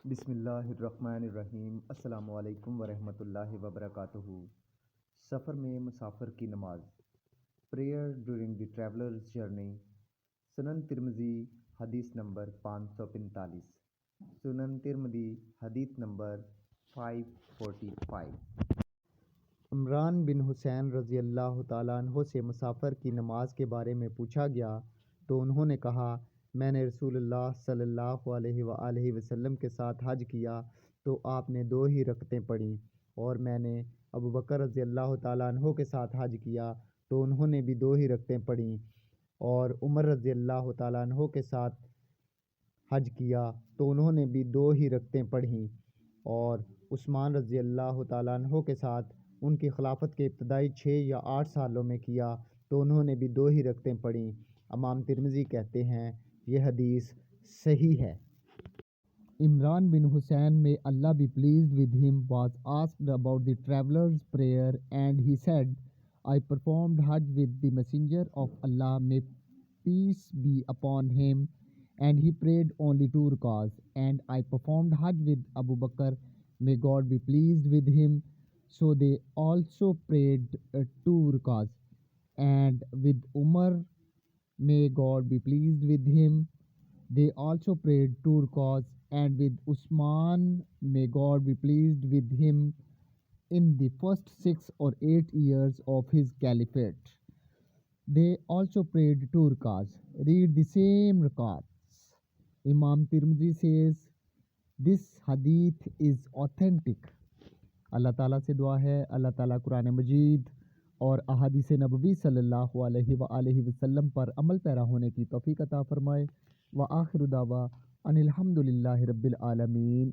بسم اللہ الرحمن الرحیم۔ السلام علیکم ورحمۃ اللہ وبرکاتہ۔ سفر میں مسافر کی نماز، prayer during the travellers journey. سنن ترمذی حدیث نمبر 545، سنن ترمذی حدیث نمبر 545۔ عمران بن حسین رضی اللہ تعالیٰ عنہ سے مسافر کی نماز کے بارے میں پوچھا گیا تو انہوں نے کہا، میں نے رسول اللہ صلی اللہ علیہ وآلہ وسلم کے ساتھ حج کیا تو آپ نے 2 ہی رکعتیں پڑھیں، اور میں نے ابوبکر رضی اللہ تعالیٰ عنہ کے ساتھ حج کیا تو انہوں نے بھی 2 ہی رکعتیں پڑھیں، اور عمر رضی اللہ تعالیٰ عنہ کے ساتھ حج کیا تو انہوں نے بھی 2 ہی رکعتیں پڑھیں، اور عثمان رضی اللہ تعالیٰ عنہ کے ساتھ ان کی خلافت کے ابتدائی 6 یا 8 سالوں میں کیا تو انہوں نے بھی 2 ہی رکعتیں پڑھیں۔ امام ترمذی کہتے ہیں یہ حدیث صحیح ہے۔ عمران بن حسین may Allah be pleased with him was asked about the traveler's prayer and he said, I performed Hajj with the messenger of Allah, may peace be upon him, and he prayed only 2 rak'ahs, and I performed Hajj with Abu Bakr, may God be pleased with him, so they also prayed 2 rak'ahs, and with Umar, may God be pleased with him, they also prayed 2 rak'ahs, and with Uthman, may God be pleased with him, in the first 6 or 8 years of his caliphate, they also prayed 2 rak'ahs. Read the same rak'ahs. Imam Tirmidhi says this hadith is authentic. اللہ تعالیٰ سے دعا ہے اللہ تعالیٰ قرآن مجید اور احادیث نبوی صلی اللہ علیہ وآلہ وسلم پر عمل پیرا ہونے کی توفیق عطا فرمائے۔ وآخر دعوانا ان الحمد للہ رب العالمین۔